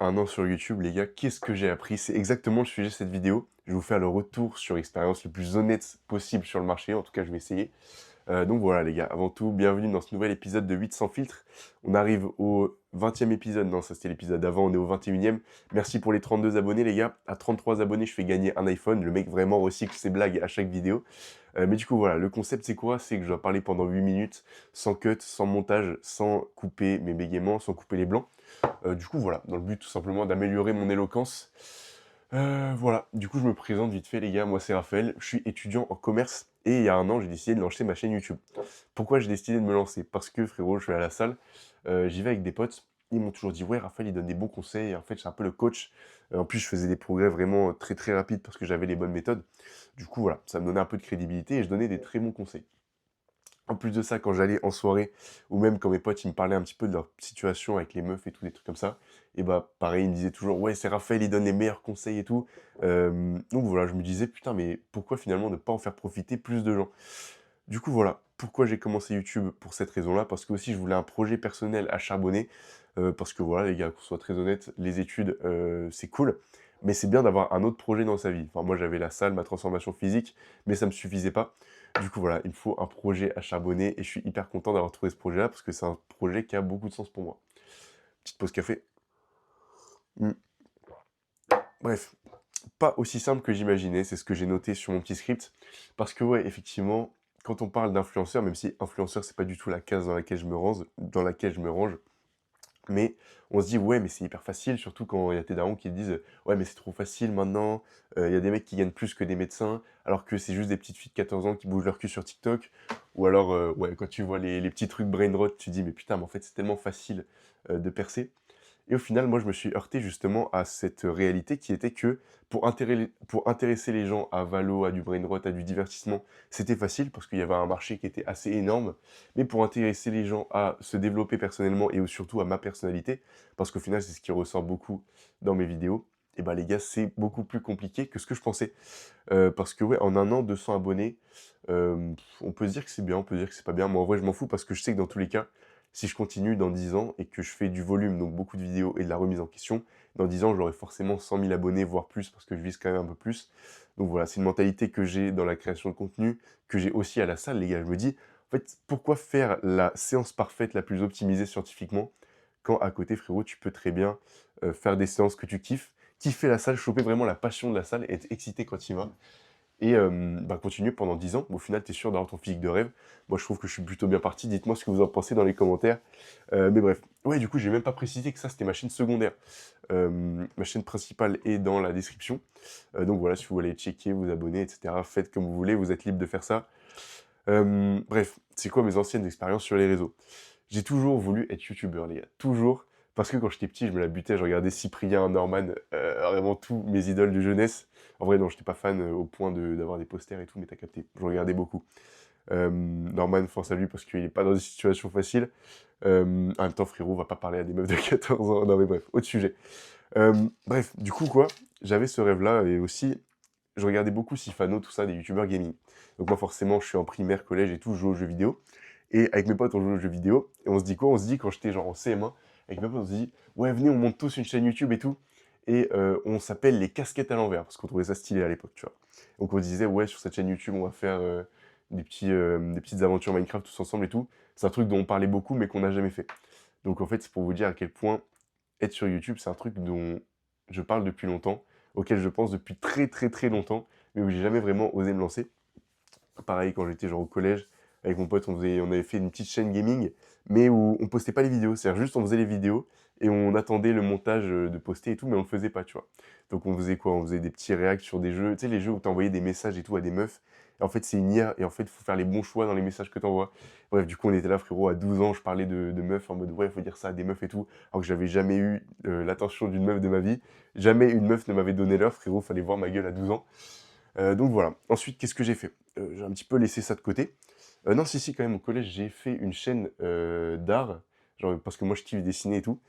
Un an sur YouTube, les gars, qu'est-ce que j'ai appris? C'est exactement le sujet de cette vidéo. Je vais vous faire le retour sur expérience le plus honnête possible sur le marché. En tout cas, je vais essayer. Donc voilà, les gars, avant tout, bienvenue dans ce nouvel épisode de 8 sans filtre. On arrive au 20e épisode. Non, ça c'était l'épisode d'avant, on est au 21e. Merci pour les 32 abonnés, les gars. À 33 abonnés, je fais gagner un iPhone. Le mec vraiment recycle ses blagues à chaque vidéo. Mais du coup, voilà, le concept, c'est quoi? C'est que je dois parler pendant 8 minutes, sans cut, sans montage, sans couper mes bégaiements, sans couper les blancs. Du coup, voilà, dans le but tout simplement d'améliorer mon éloquence. Voilà, du coup, je me présente vite fait, les gars. Moi, c'est Raphaël, je suis étudiant en commerce et il y a un an, j'ai décidé de lancer ma chaîne YouTube. Pourquoi j'ai décidé de me lancer? Parce que, frérot, je vais à la salle, j'y vais avec des potes. Ils m'ont toujours dit, ouais, Raphaël, il donne des bons conseils. En fait, je suis un peu le coach. En plus, je faisais des progrès vraiment très très rapides parce que j'avais les bonnes méthodes. Du coup, voilà, ça me donnait un peu de crédibilité et je donnais des très bons conseils. En plus de ça, quand j'allais en soirée, ou même quand mes potes, ils me parlaient un petit peu de leur situation avec les meufs et tout, des trucs comme ça, et bah pareil, ils me disaient toujours, ouais, c'est Raphaël, il donne les meilleurs conseils et tout. Donc voilà, je me disais, putain, mais pourquoi finalement ne pas en faire profiter plus de gens? Du coup, voilà, pourquoi j'ai commencé YouTube pour cette raison-là, parce que aussi je voulais un projet personnel à charbonner, parce que voilà, les gars, qu'on soit très honnête, les études, c'est cool, mais c'est bien d'avoir un autre projet dans sa vie. Enfin, moi, j'avais la salle, ma transformation physique, mais ça me suffisait pas. Du coup, voilà, il me faut un projet à charbonner et je suis hyper content d'avoir trouvé ce projet-là parce que c'est un projet qui a beaucoup de sens pour moi. Petite pause café. Mmh. Bref, pas aussi simple que j'imaginais, c'est ce que j'ai noté sur mon petit script. Parce que ouais, effectivement, quand on parle d'influenceur, même si influenceur, c'est pas du tout la case dans laquelle je me range, mais on se dit: «Ouais, mais c'est hyper facile», surtout quand il y a tes darons qui te disent: «Ouais, mais c'est trop facile maintenant, il y a des mecs qui gagnent plus que des médecins», alors que c'est juste des petites filles de 14 ans qui bougent leur cul sur TikTok. Ou alors, ouais, quand tu vois les petits trucs brain rot, tu te dis: «Mais putain, mais en fait, c'est tellement facile, de percer». Et au final, moi, je me suis heurté justement à cette réalité qui était que pour intéresser les gens à Valo, à du brainrot, à du divertissement, c'était facile parce qu'il y avait un marché qui était assez énorme. Mais pour intéresser les gens à se développer personnellement et surtout à ma personnalité, parce qu'au final, c'est ce qui ressort beaucoup dans mes vidéos, et ben les gars, c'est beaucoup plus compliqué que ce que je pensais. Parce que ouais, en un an, 200 abonnés, on peut se dire que c'est bien, on peut dire que c'est pas bien. Moi, en vrai, je m'en fous parce que je sais que dans tous les cas, si je continue dans 10 ans et que je fais du volume, donc beaucoup de vidéos et de la remise en question, dans 10 ans, j'aurai forcément 100 000 abonnés, voire plus, parce que je vise quand même un peu plus. Donc voilà, c'est une mentalité que j'ai dans la création de contenu, que j'ai aussi à la salle, les gars. Je me dis, en fait, pourquoi faire la séance parfaite la plus optimisée scientifiquement, quand à côté, frérot, tu peux très bien faire des séances que tu kiffes, kiffer la salle, choper vraiment la passion de la salle et être excité quand tu y vas. Et bah, continuer pendant 10 ans. Au final, tu es sûr d'avoir ton physique de rêve. Moi, je trouve que je suis plutôt bien parti. Dites-moi ce que vous en pensez dans les commentaires. Mais bref. Ouais, du coup, j'ai même pas précisé que ça, c'était ma chaîne secondaire. Ma chaîne principale est dans la description. Donc voilà, si vous voulez checker, vous abonner, etc., faites comme vous voulez. Vous êtes libre de faire ça. Bref, c'est quoi mes anciennes expériences sur les réseaux? J'ai toujours voulu être youtubeur, les gars. Toujours. Parce que quand j'étais petit, je me la butais, je regardais Cyprien, Norman, vraiment tous mes idoles de jeunesse. En vrai, non, j'étais pas fan au point d'avoir des posters et tout, mais t'as capté. Je regardais beaucoup. Norman, force à lui parce qu'il est pas dans une situation facile. En même temps, frérot, on va pas parler à des meufs de 14 ans. Non, mais bref, autre sujet. Bref, du coup, quoi, j'avais ce rêve-là et aussi, je regardais beaucoup Sifano, tout ça, des youtubeurs gaming. Donc moi, forcément, je suis en primaire, collège et tout, je joue aux jeux vidéo. Et avec mes potes, on joue aux jeux vidéo. Et on se dit quoi? On se dit, quand j'étais genre en CM1, avec mes potes, on se dit, ouais, venez, on monte tous une chaîne YouTube et tout. Et on s'appelle les casquettes à l'envers, parce qu'on trouvait ça stylé à l'époque, tu vois. Donc on se disait, ouais, sur cette chaîne YouTube, on va faire des petites aventures Minecraft tous ensemble et tout. C'est un truc dont on parlait beaucoup, mais qu'on n'a jamais fait. Donc en fait, c'est pour vous dire à quel point être sur YouTube, c'est un truc dont je parle depuis longtemps, auquel je pense depuis très très très longtemps, mais où j'ai jamais vraiment osé me lancer. Pareil, quand j'étais genre au collège, avec mon pote, on avait fait une petite chaîne gaming, mais où on postait pas les vidéos. C'est-à-dire juste on faisait les vidéos et on attendait le montage de poster et tout, mais on le faisait pas, tu vois. Donc on faisait quoi? On faisait des petits réacts sur des jeux, tu sais, les jeux où t'envoyais des messages et tout à des meufs. Et en fait, c'est une IA, et en fait, il faut faire les bons choix dans les messages que t'envoies. Bref, du coup, on était là, frérot, à 12 ans, je parlais de meufs en mode, ouais, il faut dire ça à des meufs et tout, alors que j'avais jamais eu l'attention d'une meuf de ma vie. Jamais une meuf ne m'avait donné l'heure, frérot, fallait voir ma gueule à 12 ans. Donc voilà. Ensuite, qu'est-ce que j'ai fait? J'ai un petit peu laissé ça de côté. Non, si, si, quand même, au collège, j'ai fait une chaîne d'art, genre, parce que moi, je kiffe dessiner et tout.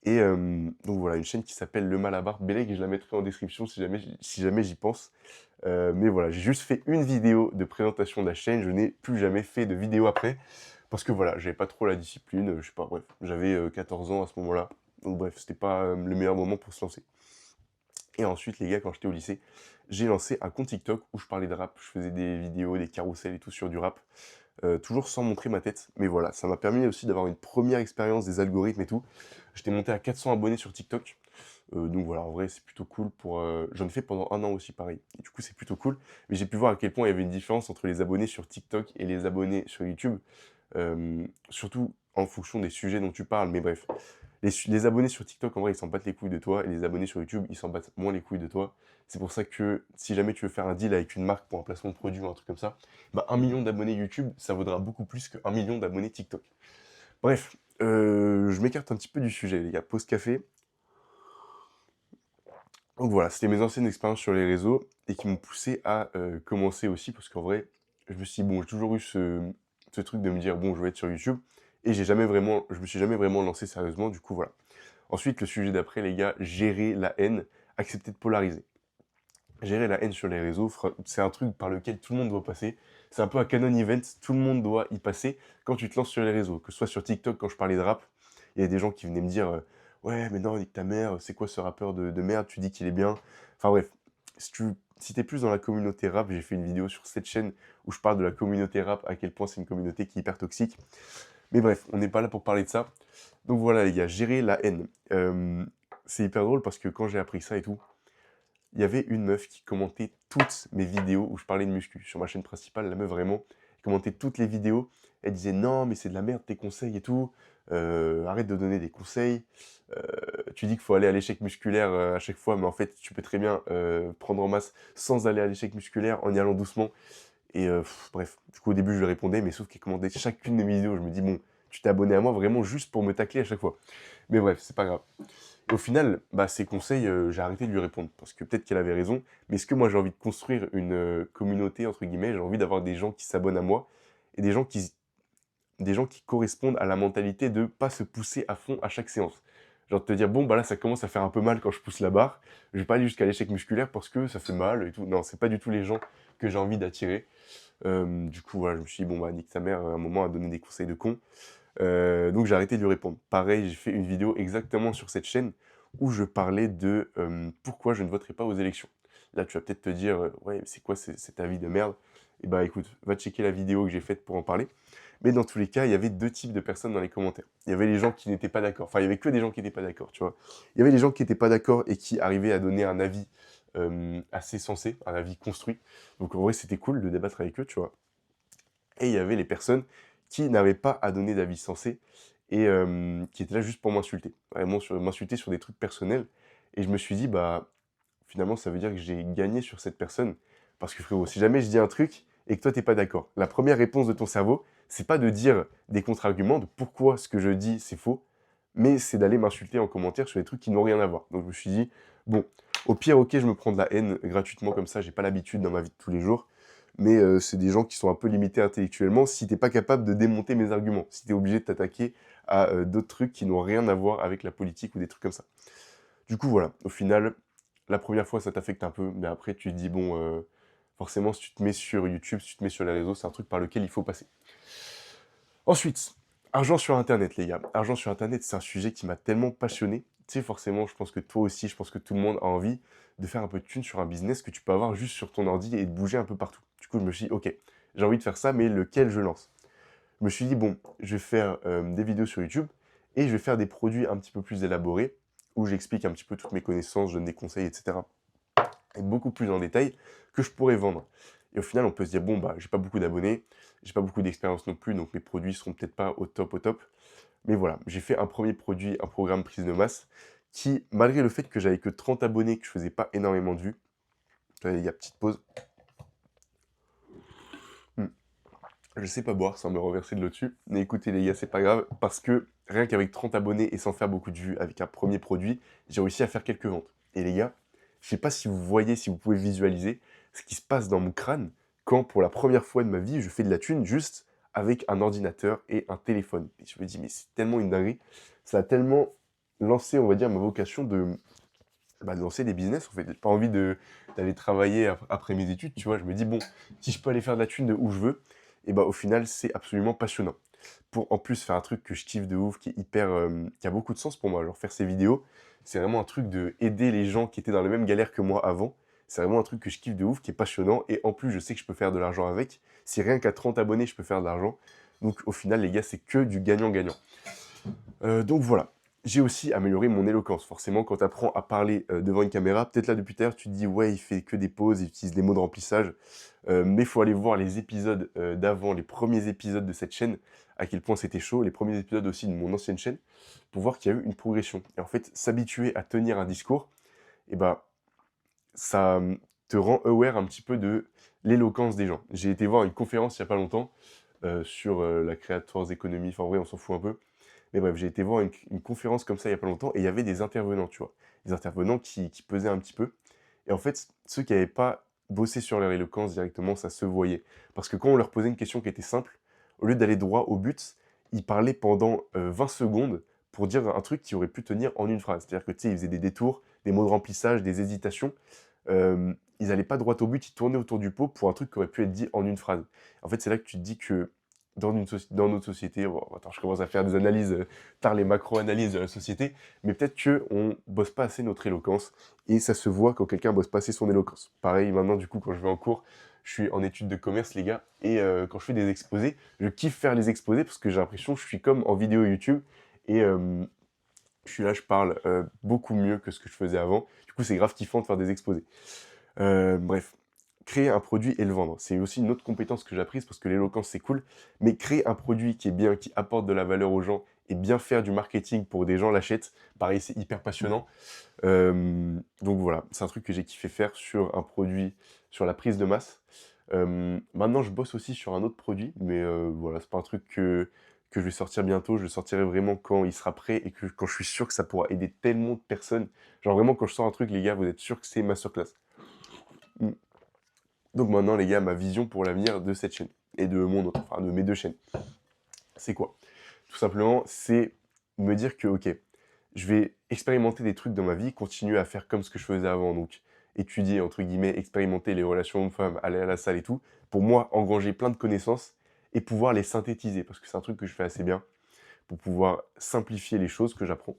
Et donc voilà, une chaîne qui s'appelle Le Malabar. Belek, je la mettrai en description si jamais j'y pense. Mais voilà, j'ai juste fait une vidéo de présentation de la chaîne. Je n'ai plus jamais fait de vidéo après. Parce que voilà, j'avais pas trop la discipline. Je sais pas, bref, j'avais 14 ans à ce moment-là. Donc bref, c'était pas le meilleur moment pour se lancer. Et ensuite, les gars, quand j'étais au lycée, j'ai lancé un compte TikTok où je parlais de rap, je faisais des vidéos, des carousels et tout sur du rap, toujours sans montrer ma tête. Mais voilà, ça m'a permis aussi d'avoir une première expérience des algorithmes et tout. J'étais monté à 400 abonnés sur TikTok. Donc voilà, en vrai, c'est plutôt cool pour, j'en ai fait pendant un an aussi pareil. Et du coup, c'est plutôt cool. Mais j'ai pu voir à quel point il y avait une différence entre les abonnés sur TikTok et les abonnés sur YouTube. Surtout en fonction des sujets dont tu parles. Mais bref, les abonnés sur TikTok, en vrai, ils s'en battent les couilles de toi. Et les abonnés sur YouTube, ils s'en battent moins les couilles de toi. C'est pour ça que si jamais tu veux faire un deal avec une marque pour un placement de produit ou un truc comme ça, bah 1 million d'abonnés YouTube, ça vaudra beaucoup plus que 1 million d'abonnés TikTok. Bref, je m'écarte un petit peu du sujet, les gars. Pause café. Donc voilà, c'était mes anciennes expériences sur les réseaux et qui m'ont poussé à commencer aussi parce qu'en vrai, je me suis dit, bon, j'ai toujours eu ce truc de me dire, bon, je vais être sur YouTube et je me suis jamais vraiment lancé sérieusement, du coup, voilà. Ensuite, le sujet d'après, les gars, gérer la haine, accepter de polariser. Gérer la haine sur les réseaux, c'est un truc par lequel tout le monde doit passer. C'est un peu un canon event, tout le monde doit y passer quand tu te lances sur les réseaux. Que ce soit sur TikTok, quand je parlais de rap, il y a des gens qui venaient me dire ouais, mais non, nique ta mère, c'est quoi ce rappeur de merde, tu dis qu'il est bien. Enfin bref, si t'es plus dans la communauté rap, j'ai fait une vidéo sur cette chaîne où je parle de la communauté rap, à quel point c'est une communauté qui est hyper toxique. Mais bref, on n'est pas là pour parler de ça. Donc voilà les gars, gérer la haine. C'est hyper drôle parce que quand j'ai appris ça et tout, il y avait une meuf qui commentait toutes mes vidéos où je parlais de muscu. Sur ma chaîne principale, la meuf vraiment, elle commentait toutes les vidéos. Elle disait non, mais c'est de la merde tes conseils et tout. Arrête de donner des conseils. Euh, Tu dis qu'il faut aller à l'échec musculaire à chaque fois, mais en fait, tu peux très bien prendre en masse sans aller à l'échec musculaire en y allant doucement. Et bref, du coup, au début, je lui répondais, mais sauf qu'elle commentait chacune de mes vidéos. Je me dis, bon, tu t'es abonné à moi vraiment juste pour me tacler à chaque fois. Mais bref, c'est pas grave. Au final, bah, ses conseils, j'ai arrêté de lui répondre parce que peut-être qu'elle avait raison. Mais est-ce que moi j'ai envie de construire une communauté entre guillemets, j'ai envie d'avoir des gens qui s'abonnent à moi et des gens qui correspondent à la mentalité de pas se pousser à fond à chaque séance. Genre de te dire bon bah là ça commence à faire un peu mal quand je pousse la barre, je vais pas aller jusqu'à l'échec musculaire parce que ça fait mal et tout. Non, c'est pas du tout les gens que j'ai envie d'attirer. Du coup voilà, je me suis dit bon bah nique ta mère, à un moment à donner des conseils de con. Donc j'ai arrêté de lui répondre. Pareil, j'ai fait une vidéo exactement sur cette chaîne où je parlais de pourquoi je ne voterai pas aux élections. Là, tu vas peut-être te dire, ouais, mais c'est quoi cet avis de merde? Et bah écoute, va checker la vidéo que j'ai faite pour en parler. Mais dans tous les cas, il y avait deux types de personnes dans les commentaires. Il y avait les gens qui n'étaient pas d'accord. Enfin, il y avait que des gens qui n'étaient pas d'accord, tu vois. Il y avait les gens qui n'étaient pas d'accord et qui arrivaient à donner un avis assez sensé, un avis construit. Donc en vrai, c'était cool de débattre avec eux, tu vois. Et il y avait les personnes qui n'avaient pas à donner d'avis sensé et qui étaient là juste pour m'insulter. Vraiment m'insulter sur des trucs personnels. Et je me suis dit, bah, finalement, ça veut dire que j'ai gagné sur cette personne. Parce que frérot, si jamais je dis un truc et que toi, t'es pas d'accord, la première réponse de ton cerveau, c'est pas de dire des contre-arguments de pourquoi ce que je dis, c'est faux, mais c'est d'aller m'insulter en commentaire sur des trucs qui n'ont rien à voir. Donc je me suis dit, bon, au pire, ok, je me prends de la haine gratuitement comme ça, j'ai pas l'habitude dans ma vie de tous les jours, mais c'est des gens qui sont un peu limités intellectuellement si t'es pas capable de démonter mes arguments, si t'es obligé de t'attaquer à d'autres trucs qui n'ont rien à voir avec la politique ou des trucs comme ça. Du coup, voilà, au final, la première fois, ça t'affecte un peu, mais après, tu te dis, bon, forcément, si tu te mets sur YouTube, si tu te mets sur les réseaux, c'est un truc par lequel il faut passer. Ensuite, argent sur Internet, les gars. Argent sur Internet, c'est un sujet qui m'a tellement passionné. Tu sais, forcément, je pense que toi aussi, je pense que tout le monde a envie de faire un peu de thune sur un business que tu peux avoir juste sur ton ordi et de bouger un peu partout. Du coup, je me suis dit, ok, j'ai envie de faire ça, mais lequel je lance? Je me suis dit, bon, je vais faire des vidéos sur YouTube et je vais faire des produits un petit peu plus élaborés où j'explique un petit peu toutes mes connaissances, je donne des conseils, etc. Et beaucoup plus en détail que je pourrais vendre. Et au final, on peut se dire, bon, bah, j'ai pas beaucoup d'abonnés, j'ai pas beaucoup d'expérience non plus, donc mes produits seront peut-être pas au top, au top. Mais voilà, j'ai fait un premier produit, un programme prise de masse, qui, malgré le fait que j'avais que 30 abonnés, que je faisais pas énormément de vues, il y a petite pause. Hmm. Je sais pas boire sans me renverser de l'eau dessus. Mais écoutez les gars, c'est pas grave, parce que rien qu'avec 30 abonnés et sans faire beaucoup de vues, avec un premier produit, j'ai réussi à faire quelques ventes. Et les gars, je sais pas si vous voyez, si vous pouvez visualiser ce qui se passe dans mon crâne quand pour la première fois de ma vie, je fais de la thune juste avec un ordinateur et un téléphone. Et je me dis, mais c'est tellement une dinguerie. Ça a tellement lancé, on va dire, ma vocation de lancer des business. En fait, j'ai pas envie d'aller travailler après mes études, tu vois. Je me dis, bon, si je peux aller faire de la thune de où je veux, et bah au final, c'est absolument passionnant. pour en plus faire un truc que je kiffe de ouf, qui est hyper, qui a beaucoup de sens pour moi. Genre faire ces vidéos, c'est vraiment un truc de aider les gens qui étaient dans la même galère que moi avant. C'est vraiment un truc que je kiffe de ouf, qui est passionnant et en plus je sais que je peux faire de l'argent avec. Si rien qu'à 30 abonnés, je peux faire de l'argent. Donc au final les gars, c'est que du gagnant-gagnant. Donc voilà. J'ai aussi amélioré mon éloquence. Forcément, quand tu apprends à parler devant une caméra, peut-être là depuis tout à l'heure, tu te dis ouais, il fait que des pauses, il utilise des mots de remplissage. Mais il faut aller voir les épisodes d'avant, les premiers épisodes de cette chaîne, à quel point c'était chaud, les premiers épisodes aussi de mon ancienne chaîne, pour voir qu'il y a eu une progression. Et en fait, s'habituer à tenir un discours, et ben, ça te rend aware un petit peu de l'éloquence des gens. J'ai été voir une conférence il n'y a pas longtemps sur la Creators Economy, enfin en vrai on s'en fout un peu. Mais bref, j'ai été voir une conférence comme ça il n'y a pas longtemps et il y avait des intervenants, tu vois. Des intervenants qui pesaient un petit peu. Et en fait, ceux qui n'avaient pas bossé sur leur éloquence directement, ça se voyait. Parce que quand on leur posait une question qui était simple, au lieu d'aller droit au but, ils parlaient pendant 20 secondes pour dire un truc qui aurait pu tenir en une phrase. C'est-à-dire que tu sais, ils faisaient des détours, des mots de remplissage, des hésitations. Ils n'allaient pas droit au but, ils tournaient autour du pot pour un truc qui aurait pu être dit en une phrase. En fait, c'est là que tu te dis que dans notre société, bon, attends, je commence à faire des analyses, tard les macro-analyses de la société, mais peut-être qu'on bosse pas assez notre éloquence, et ça se voit quand quelqu'un bosse pas assez son éloquence. Pareil, maintenant, du coup, quand je vais en cours, je suis en études de commerce, les gars, et quand je fais des exposés, je kiffe faire les exposés parce que j'ai l'impression que je suis comme en vidéo YouTube, et je suis là, je parle beaucoup mieux que ce que je faisais avant. Du coup, c'est grave kiffant de faire des exposés. Bref, créer un produit et le vendre. C'est aussi une autre compétence que j'ai apprise parce que l'éloquence, c'est cool. Mais créer un produit qui est bien, qui apporte de la valeur aux gens et bien faire du marketing pour que des gens l'achètent, pareil, c'est hyper passionnant. Donc voilà, c'est un truc que j'ai kiffé faire sur un produit, sur la prise de masse. Maintenant, je bosse aussi sur un autre produit, mais voilà, c'est pas un truc que je vais sortir bientôt. Je le sortirai vraiment quand il sera prêt et quand je suis sûr que ça pourra aider tellement de personnes. Genre vraiment, quand je sors un truc, les gars, vous êtes sûr que c'est masterclass. Mm. Donc maintenant, les gars, ma vision pour l'avenir de cette chaîne et de mon autre, enfin de mes deux chaînes, c'est quoi? Tout simplement, c'est me dire que, ok, je vais expérimenter des trucs dans ma vie, continuer à faire comme ce que je faisais avant, donc étudier, entre guillemets, expérimenter les relations hommes-femmes, aller à la salle et tout, pour moi, engranger plein de connaissances et pouvoir les synthétiser, parce que c'est un truc que je fais assez bien, pour pouvoir simplifier les choses que j'apprends.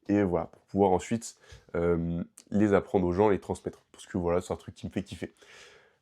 Et voilà, pour pouvoir ensuite les apprendre aux gens, les transmettre. Parce que voilà, c'est un truc qui me fait kiffer.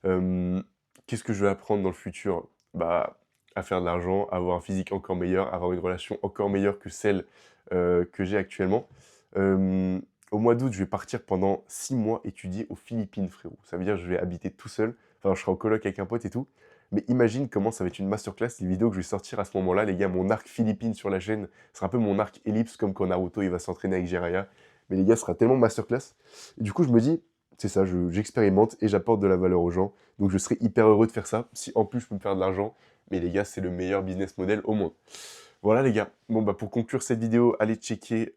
Qu'est-ce que je vais apprendre dans le futur? Bah, à faire de l'argent, à avoir un physique encore meilleur, avoir une relation encore meilleure que celle que j'ai actuellement. Hem, Au mois d'août, je vais partir pendant 6 mois étudier aux Philippines, frérot. Ça veut dire que je vais habiter tout seul. Enfin, je serai en coloc avec un pote et tout. Mais imagine comment ça va être une masterclass, les vidéos que je vais sortir à ce moment-là, les gars. Mon arc Philippines sur la chaîne sera un peu mon arc ellipse, comme quand Naruto il va s'entraîner avec Jiraiya. Mais les gars, ce sera tellement masterclass. Et du coup, je me dis, c'est ça, j'expérimente et j'apporte de la valeur aux gens. Donc je serais hyper heureux de faire ça. Si en plus je peux me faire de l'argent, mais les gars, c'est le meilleur business model au monde. Voilà les gars. Bon bah pour conclure cette vidéo, allez checker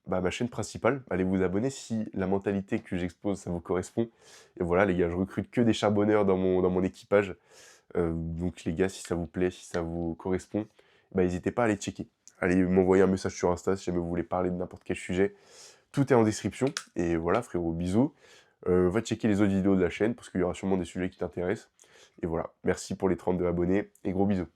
ma chaîne principale. Allez vous abonner si la mentalité que j'expose, ça vous correspond. Et voilà les gars, je recrute que des charbonneurs dans mon équipage. Donc les gars, si ça vous plaît, si ça vous correspond, bah n'hésitez pas à aller checker. Allez m'envoyer un message sur Insta si jamais vous voulez parler de n'importe quel sujet. Tout est en description. Et voilà frérot, bisous. Va checker les autres vidéos de la chaîne parce qu'il y aura sûrement des sujets qui t'intéressent. Et voilà, merci pour les 32 abonnés et gros bisous.